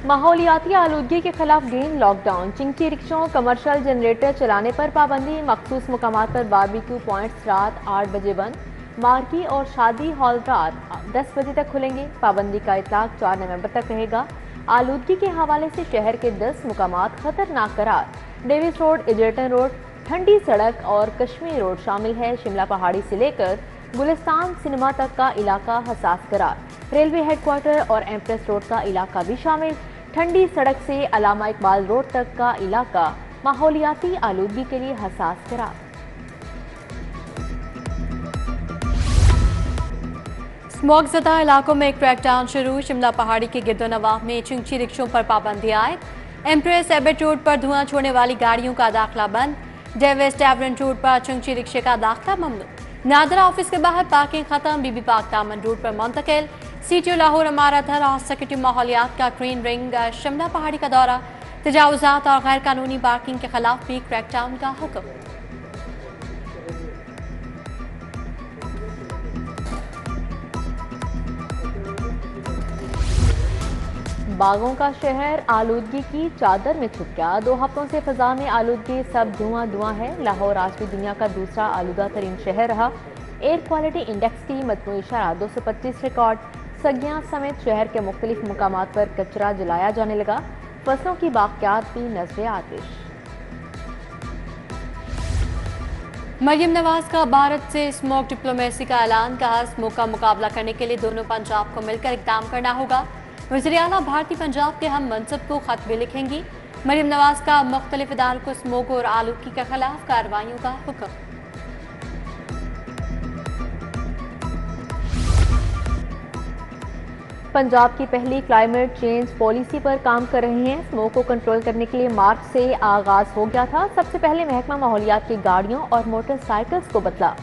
माहौलियाती आलूदगी के खिलाफ ग्रीन लॉकडाउन, चिंची रिक्शों, कमर्शियल जनरेटर चलाने पर पाबंदी, मखसूस मुकामात पर बारबेक्यू पॉइंट्स रात 8 बजे बंद, मार्की और शादी हॉल रात 10 बजे तक खुलेंगे। पाबंदी का इतलाक 4 नवंबर तक रहेगा। आलूदगी के हवाले से शहर के 10 मुकामात खतरनाक करार, डेविस रोड, एजर्टन रोड, ठंडी सड़क और कश्मीर रोड शामिल है। शिमला पहाड़ी से लेकर गुलिस्तान सिनेमा तक का इलाका हसास करार, रेलवे हेडक्वार्टर और एम्प्रेस रोड का इलाका भी शामिल। ठंडी सड़क से अलामा इकबाल रोड तक का इलाका माहौलियाती आलूदगी के लिए हसास करार। स्मॉग ज़दा इलाकों में क्रैकडाउन शुरू, शिमला पहाड़ी के गिरदोनवाह में चिंची रिक्शों पर पाबंदी आयद, एम्प्रेस एबेट रोड पर धुआं छोड़ने वाली गाड़ियों का दाखिला बंद, डेविस टैवरन रोड पर चिंची रिक्शे का दाखिला ममनू, नादरा ऑफिस के बाहर पार्किंग खत्म, बीबी पाक दामन रोड पर मुंतकिल, सीटीओ लाहौर अमारत और सेक्रेटरी माहौलियात का ग्रीन रिंग शिमला पहाड़ी का दौरा, तजावुजात और गैर कानूनी पार्किंग के खिलाफ भी क्रैकडाउन का हुक्म। बागों का शहर आलूदगी की चादर में छुप गया। 2 हफ्तों से फजा में आलूदगी सब धुआं धुआं है। लाहौर आज भी दुनिया का दूसरा आलूदा तरीन शहर रहा। एयर क्वालिटी इंडेक्स की मजमूई शरह 225 रिकॉर्ड। सगियां समेत शहर के मुख्तलिफ मुकामात पर कचरा जलाया जाने लगा। फसलों की बाकियात भी नजरे आतिश। मरियम नवाज का भारत से स्मोक डिप्लोमेसी का ऐलान, कहा स्मोक का मुकाबला करने के लिए दोनों पंजाब को मिलकर इकदाम करना होगा। वज़ीर आला भारतीय पंजाब के हम मनसब को खत भी लिखेंगी। मरियम नवाज का मुख्तलिफ इदारों को स्मोक और आलूदगी के खिलाफ कार्रवाइयों का हुक्म। पंजाब की पहली क्लाइमेट चेंज पॉलिसी पर काम कर रहे हैं। स्मोक को कंट्रोल करने के लिए मार्च से आगाज हो गया था। सबसे पहले महकमा माहौलियात की गाड़ियों और मोटरसाइकिल्स को बदला।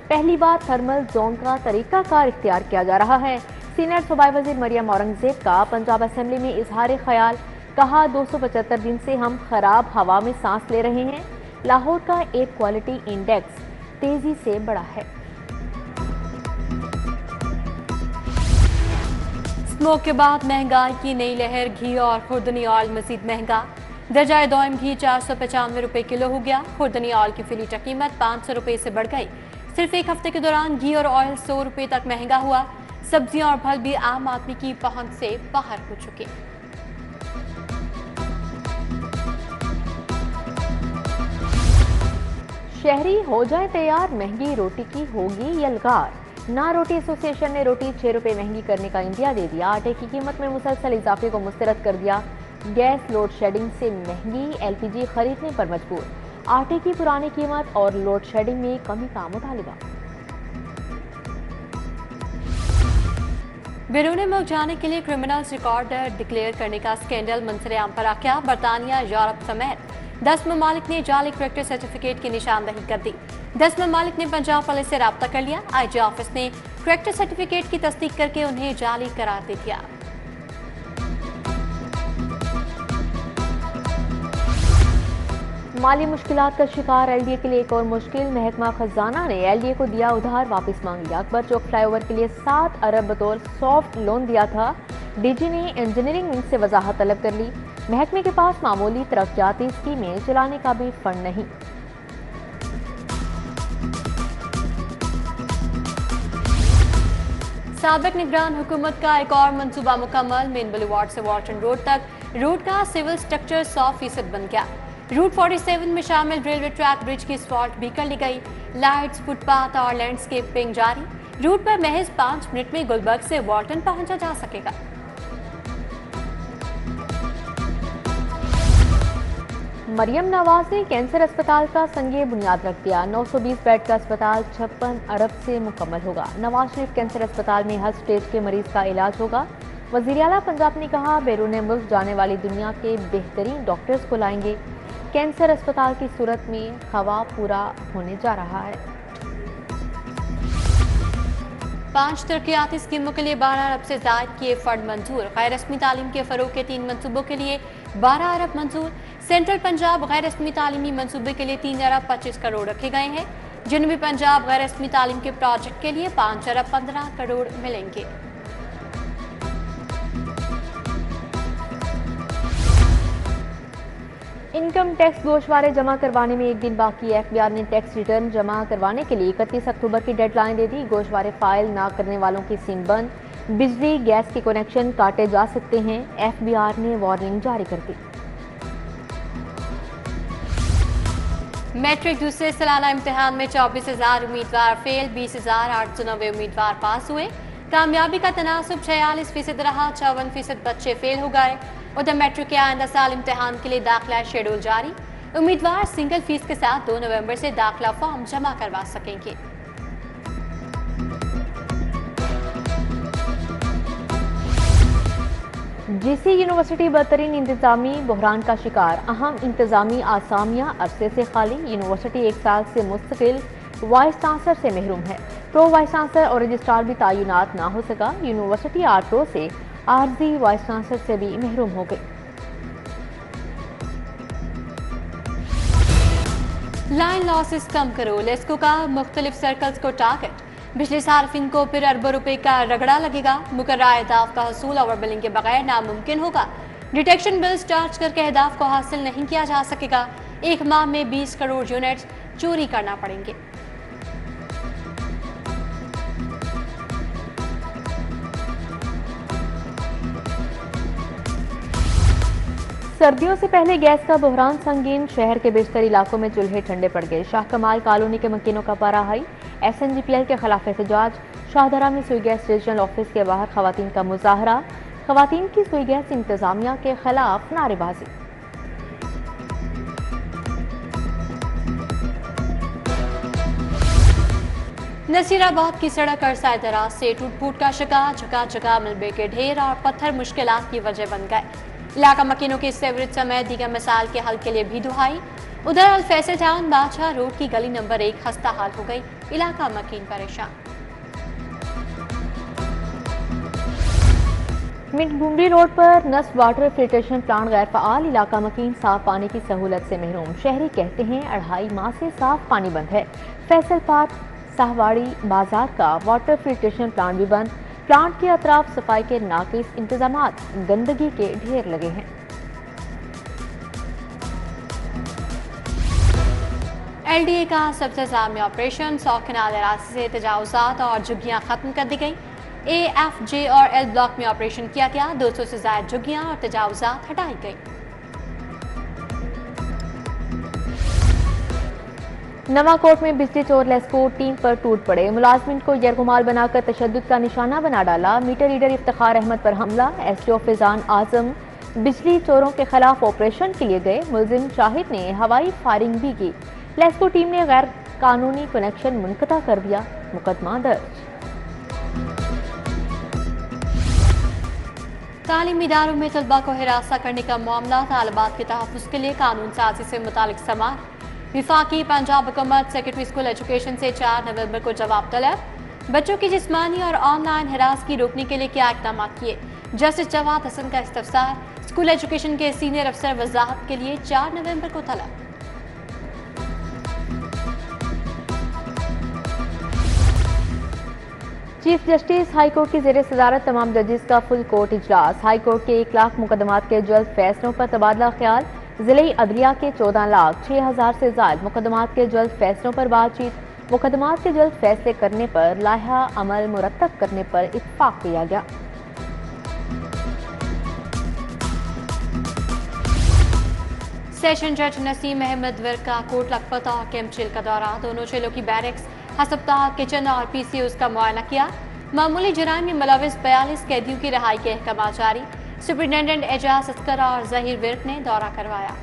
पहली बार थर्मल जोन का तरीकाकार इख्तियार किया जा रहा है। सीनियर सूबाई वजीर मरियम औरंगजेब का पंजाब असेंबली में इजहार ख्याल, कहा 275 दिन से हम खराब हवा में सांस ले रहे हैं। लाहौर का एयर क्वालिटी इंडेक्स तेजी से बढ़ा है। स्मोक के बाद महंगाई की नई लहर, घी और खुर्दनी ऑयल मजीद महंगा। दर्जाए दौइम घी 495 रुपए किलो हो गया। खुर्दनी ऑयल की फी लीटर कीमत 500 रुपए से बढ़ गई। सिर्फ एक हफ्ते के दौरान घी और ऑयल 100 रुपए तक महंगा हुआ। सब्जियां और फल भी आम आदमी की पहुंच से बाहर हो चुके। शहरी हो जाए तैयार, महंगी रोटी की होगी यलगार। ना रोटी एसोसिएशन ने रोटी 6 रुपए महंगी करने का इंदिया दे दिया। आटे की कीमत में मुसलसल इजाफे को मुस्तरद कर दिया। गैस लोड शेडिंग से महंगी, एलपीजी खरीदने पर मजबूर। आटे की पुरानी कीमत और लोड शेडिंग में कमी का मुतालिबा। बैरून मुल्क जाने के लिए क्रिमिनल्स रिकॉर्ड डिक्लेयर करने का स्कैंडल मंजर-ए-आम पर आ गया। बरतानिया, यूरोप समेत 10 ममालिक ने जाली करेक्टर सर्टिफिकेट की निशानदही कर दी। 10 ममालिक ने पंजाब पुलिस से राब्ता कर लिया। आईजी ऑफिस ने करेक्टर सर्टिफिकेट की तस्दीक करके उन्हें जाली करार दे दिया। माली मुश्किलात का शिकार एलडीए के लिए एक और मुश्किल। महकमा खजाना ने एलडीए को दिया उधार वापस मांग लिया। अकबर चौक फ्लाईओवर के लिए 7 अरब बतौर सॉफ्ट लोन दिया था। डीजी ने इंजीनियरिंग विंग से वजाहत तलब कर ली। महकमे के पास मामूली तरक्याती स्कीमें चलाने का भी फंड नहीं। साबिक निगरान हुकूमत का एक और मंसूबा मुकम्मल। मेन बुलेवार्ड से वाल्टन रोड तक रूट का सिविल स्ट्रक्चर 100% बन गया। रूट 47 में शामिल रेलवे ट्रैक ब्रिज की असफाल्ट भी कर ली गई। लाइट्स, फुटपाथ और लैंडस्केपिंग जारी। रूट पर महज 5 मिनट में गुलबर्ग से वाल्टन पहुंचा जा सकेगा। मरियम नवाज ने कैंसर अस्पताल का संगे बुनियाद रख दिया। 920 बेड का अस्पताल 56 अरब से मुकम्मल होगा। नवाज शरीफ कैंसर अस्पताल में हर स्टेज के मरीज का इलाज होगा। वज़ीर आला पंजाब ने कहा, बैरून मुल्क जाने वाली दुनिया के बेहतरीन डॉक्टर्स को लाएंगे। कैंसर अस्पताल की सूरत में खवा पूरा होने जा रहा है। 5 तरक्याती स्कीमों के लिए 12 अरब से ज़ायद किए फंड मंजूर। गैर रस्मी तालीम के फरोग के 3 मनसूबों के लिए 12 अरब मंजूर। सेंट्रल पंजाब गैर रस्मी तालीमी मनसूबे के लिए 3 अरब 25 करोड़ रखे गए हैं। जनूबी पंजाब गैर रस्मी तालीम के प्रोजेक्ट के लिए 5 अरब 15 करोड़ मिलेंगे। इनकम टैक्स गोशवारे जमा करवाने में एक दिन बाकी। एफबीआर ने टैक्स रिटर्न जमा करवाने के लिए 31 अक्टूबर की डेडलाइन दे दी। गोशवारे फाइल ना करने वालों की सिम बंद, बिजली गैस के कनेक्शन काटे जा सकते हैं। एफबीआर ने वार्निंग जारी कर दी। मैट्रिक दूसरे सालाना इम्तिहान में 24,000 उम्मीदवार फेल, 20,890 उम्मीदवार पास हुए। कामयाबी का तनासुब 46% रहा, 54% बच्चे फेल हो गए। उधर मैट्रिक के आइंदा साल इम्तिहान के लिए दाखिला शेड्यूल जारी। उम्मीदवार सिंगल फीस के साथ 2 नवंबर से दाखिला फॉर्म जमा करवा सकेंगे। जीसी यूनिवर्सिटी बदतरीन इंतजामी बहरान का शिकार, अहम इंतजामी आसामियां अरसे से खाली। यूनिवर्सिटी 1 साल से मुस्तकिल वाइस चांसलर से महरूम है। प्रो वाइस चांसलर और रजिस्ट्रार भी तैनात ना हो सका। यूनिवर्सिटी आरप्रो से आरजी वाइस चांसलर से भी महरूम हो गई। लाइन लॉसेस कम करो, लेस्को का मुख्तलिफ सर्कल्स को टारगेट। बिजली सार्फिन को फिर अरबों रुपए का रगड़ा लगेगा। मुकर्ररा अहदाफ का हसूल ओवर बिलिंग के बगैर नामुमकिन होगा। डिटेक्शन बिल्स चार्ज करके अहदाफ को हासिल नहीं किया जा सकेगा। एक माह में 20 करोड़ यूनिट्स चोरी करना पड़ेंगे। सर्दियों से पहले गैस का बहरान संगीन, शहर के बेशतर इलाकों में चूल्हे ठंडे पड़ गए। शाह कमाल कॉलोनी के मकीनों का पारा हाई। SNGPL के खिलाफ एहतजाज। शाहदरा में सुई गैस रीजनल ऑफिस के बाहर खवातीन का मुजाहरा। खवातीन की सुई गैस इंतजामिया के खिलाफ नारेबाजी। नसीराबाद की सड़क अरसा दराज से टूट फूट का शिकार, जगह जगह मलबे के ढेर और पत्थर मुश्किलात की वजह बन गए। इलाका मकीनों की सेवरेज समेत दीगर मसाइल के हल के लिए भी दुहाई। उधर अल-फैसल टाउन बादशाह रोड की गली नंबर 1 खस्ता हाल हो गई। इलाका मकीन परेशान। मिंटगुमरी रोड पर नस्ब वाटर फिल्ट्रेशन प्लांट गैर फ़ाल। इलाका मकीन साफ पानी की सहूलत से महरूम। शहरी कहते हैं 2.5 माह से साफ पानी बंद है। फैसल पार्क साहवाड़ी बाजार का वाटर फिल्ट्रेशन प्लांट भी बंद। प्लांट के अतराफ सफाई के नाकिस इंतजामात, गंदगी के ढेर लगे हैं। LDA का सबसे जामी ऑपरेशन, 100 कनाल अराजी से तजावुजात और झुग्गियां खत्म कर दी गई। AFJ और L ब्लॉक में ऑपरेशन किया गया। 200 से ज्यादा झुग्गियां और तजावुजात हटाई गई। नवाकोट में बिजली चोर लेस्को टीम पर टूट पड़े। मुलाजमिन को यरगुमाल बनाकर तशद्दुद का निशाना बना डाला। मीटर रीडर इफ्तिखार अहमद पर हमला। SDO फैजान आजम बिजली चोरों के खिलाफ ऑपरेशन के लिए गए। मुलजिम शाहिद ने हवाई फायरिंग भी की। लेस्को टीम ने गैर कानूनी कनेक्शन मुनक़ता कर दिया। मुकदमा दर्ज। तालीमी इदारों में तलबा को हिरासा करने का मामला, तालिबात के तहफ़्फ़ुज़ के लिए कानून साजी से मुतालिक समाअत। विफाकी पंजाब हुकूमत सेकेंडरी स्कूल एजुकेशन से 4 नवंबर को जवाब तलब। बच्चों की जिस्मानी और ऑनलाइन हिरासगी रोकने के लिए क्या इक़दाम किए। जस्टिस जवाद हसन का इस्तफसार। स्कूल एजुकेशन के सीनियर अफसर वजाहत के लिए 4 नवंबर को तलब। चीफ जस्टिस हाई कोर्ट की ज़ेर सदारत तमाम जजेस का फुल कोर्ट इजलास। हाई कोर्ट के 1 लाख मुकदमात के जल्द फैसलों पर तबादला ख्याल। ज़िले अदलिया के 14,06,000 से ज़ायद मुकदमात के जल्द फैसलों पर बातचीत। मुकदमात के जल्द फैसले करने पर लाइहा अमल मुरतब करने पर इत्तफाक किया गया। सेशन जज नसीम अहमद विर्क का कोट लखपत और कैंप जेल का दौरा। दोनों जेलों की बैरक्स, हस्पताल, किचन और PCOs का मुआयना किया। मामूली जुराइम में मुलविस 42 कैदियों की रिहाई के अहकाम जारी। सुपरिटेंडेंट एजाज अस्कर और जहीर विर्क ने दौरा करवाया।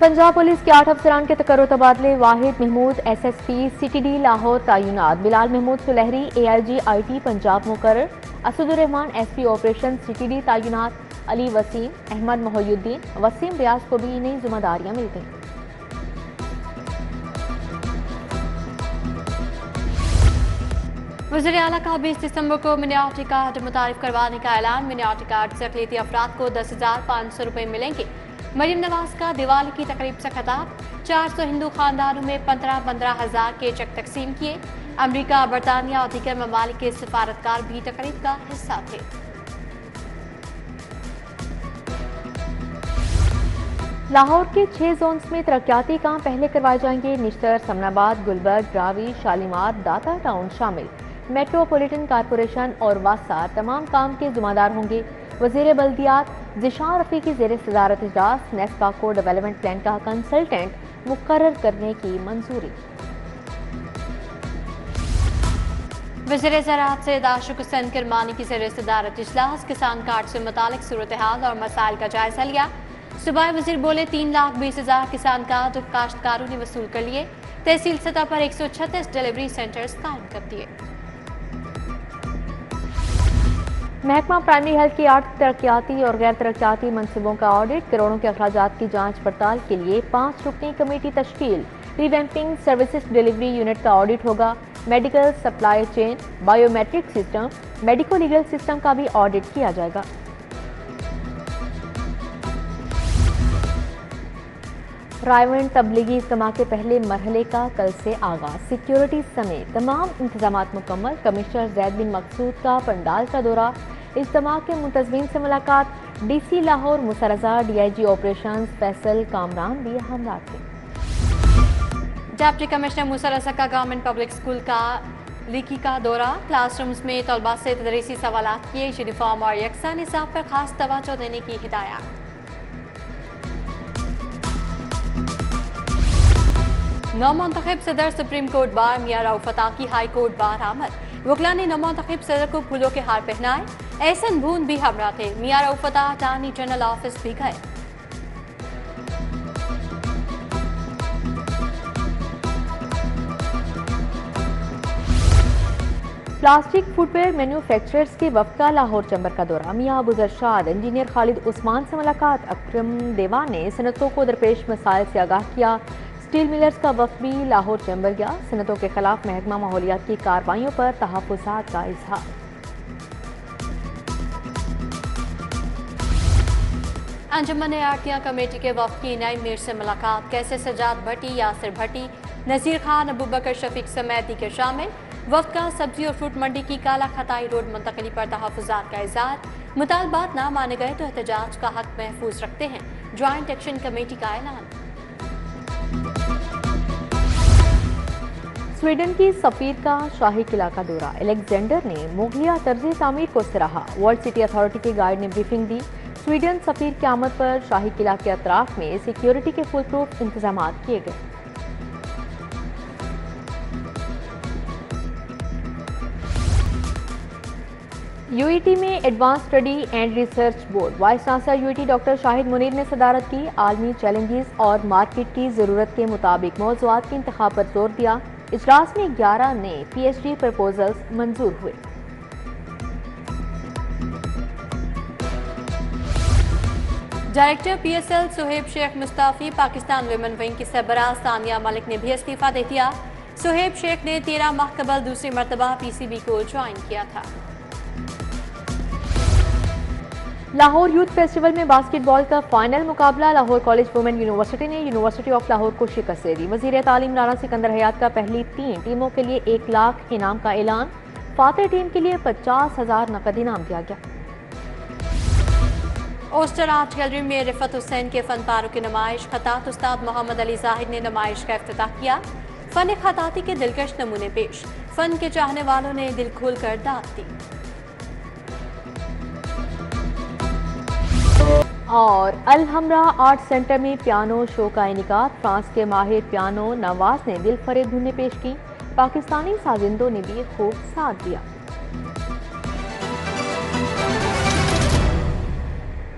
पंजाब पुलिस के 8 अफसरान के तकर्रो तबादले। वाहिद महमूद SSP CTD लाहौर तैनात। बिलाल महमूद सुलहरी AIG IT पंजाब मुकर्रर। असदुर्रहमान SP ऑपरेशन CTD तैनात। अली वसीम, अहमद मोहयुद्दीन, वसीम रियाज को भी नई जिम्मेदारियां मिल गईं। वज़ीर आला का 20 दिसंबर को मिनियाटी कार्ड मुतारिफ करवाने का ऐलान। मिनियाटी कार्ड से अक़लियती अफराद को 10,500 रुपये मिलेंगे। मरीम नवाज का दिवाली की तकरीब से खिताब। 400 हिंदू खानदानों में 15,000 के चेक तकसीम किए। अमरीका, बरतानिया और दीगर ममालिक के सिफारतकार भी तकरीब का हिस्सा थे। लाहौर के 6 जोन्स में तरक्याती काम पहले करवाए जाएंगे। निश्तर, समनाबाद, गुलबर्ग, रावी, शालीमार, दाता टाउन शामिल। मेट्रोपॉलिटन कॉरपोरेशन और वासा तमाम काम के जिम्मेदार होंगे। वज़ीर बल्दियात ज़िशान रफ़ी की ज़ेर सदारत इजलास। नेस्पा को डेवलपमेंट प्लान का कंसल्टेंट मुकर्रर करने की मंजूरी। वज़ीर ज़राअत सैयद आशिक़ हुसैन किरमानी की ज़ेर सदारत इजलास। किसान कार्ड से मुतालिक सूरत हाल और मसाइल का जायजा लिया। सूबाई वज़ीर बोले 3,20,000 किसान कार्ड काश्तकारों ने वसूल कर लिए। तहसील सतह पर 136 डिलीवरी सेंटर्स कायम कर दिए। महकमा प्राइमरी हेल्थ की 8 तरक्याती और गैर तरक्याती मनसूबों का ऑडिट। करोड़ों के अखराजात की जांच पड़ताल के लिए 5 रुकनी कमेटी तश्कील। रिवैम्पिंग सर्विसेज डिलीवरी यूनिट का ऑडिट होगा। Medical supply chain, biometric system, medico legal system का भी ऑडिट किया जाएगा। रायवन तबलीगी इज्तिमा के पहले मरहले का कल से आगाज। सिक्योरिटी समेत तमाम इंतजामात मुकम्मल। कमिश्नर जैद बिन मकसूद का पंडाल का दौरा। इज्तिमा के मुंतज़मीन से मुलाकात। DC लाहौर मुसा रज़ा, DIG ऑपरेशंस फैसल कामरान भी हमला थे। डिप्टी कमिश्नर मुसा रज़ा का गवर्नमेंट पब्लिक स्कूल का लीकी का दौरा। क्लासरूम्स में तलबा से तदरीसी सवालात किए। यूनिफॉर्म और यकसा निसाब पर खास तवज्जो देने की हिदायत। नौमुंतखब सदर सुप्रीम कोर्ट बार मियां रऊफ़त की हाई कोर्ट बार आमद। वकला ने नौमुंतखब सदर को फूलों के हार पहनाए। एहसन बून भी हमरा थे। मियां रऊफ़त अटॉर्नी जनरल ऑफिस भी गए। प्लास्टिक फुटवेयर मैन्युफैक्चरर्स के वफ्द का लाहौर चैम्बर का दौरा। मियां अबू जरशाद, इंजीनियर खालिद उस्मान से मुलाकात। अकरम देवा ने सनतों को दरपेश मसाइल से आगाह किया। स्टील मिलर्स का वफ्द भी लाहौर चैम्बर गया। सनतों के खिलाफ महकमा माहौलियात की कार्रवाइयों पर तहफ़्फ़ुज़ात का इजहार। अंजुमन आरतियां कमेटी के वफ्द की नई मीर से मुलाकात। कैसे सजाद भट्टी, यासिर भट्टी, नज़ीर खान, अबूबकर शफीक समेत दीगर शामिल। वफ्द का सब्जी और फ्रूट मंडी की काला खताई रोड मुंतकली पर तहफ़्फ़ुज़ात का इजहार। मुतालबात ना माने गए तो एहतजाज का हक महफूज रखते हैं। ज्वाइंट एक्शन कमेटी का ऐलान। स्वीडन की सफीर का शाही किला का दौरा। अलेक्जेंडर ने मुगलिया तर्ज तामीर को सराहा। वर्ल्ड सिटी अथॉरिटी के गाइड ने ब्रीफिंग दी। स्वीडन सफीर की आमद पर शाही किला के अतराफ में सिक्योरिटी के फुल प्रूफ इंतजाम किए गए। UET में advance study and research board vice chancellor UET doctor Shahid Munir ने सदारत की। आलमी चैलेंजेस और मार्केट की ज़रूरत के मुताबिक मौज़ूआत के इंतखाब पर जोर दिया। इजलास में 11 नए PhD प्रपोजल्स मंजूर हुए। Director PSL Suhaib Sheikh Mustafi. Pakistan women wing की सरबराह सानिया मलिक ने भी इस्तीफा दे दिया। सुहेब शेख ने 13 माह कबल दूसरी मरतबा PCB को ज्वाइन किया था। लाहौर यूथ फेस्टिवल में बास्केटबॉल का फाइनल मुकाबला। लाहौर कॉलेज वुमेन यूनिवर्सिटी ने यूनिवर्सिटी ऑफ लाहौर को शिकस्त दे दी। वज़ीर तालीम राना सिकंदर हयात का पहली 3 टीमों के लिए 1 लाख इनाम का ऐलान। फातेह टीम के लिए 50,000 नकद इनाम दिया गया। ओस्टर आर्ट गैलरी में रिफत हुसैन के फन पारों की नुमाइश। खतात उस्ताद मोहम्मद अली जाहिद ने नुमाइश का इफ्तिताह किया। फन खताती के दिलकश नमूने पेश। फन के चाहने वालों ने दिल खोल कर दाद दी। और अल हमरा आर्ट सेंटर में पियानो शो का इनेकाद। फ्रांस के माहिर पियानो नवाज ने दिल फरेब धुनें पेश की। पाकिस्तानी साजिंदों ने भी खूब साथ दिया।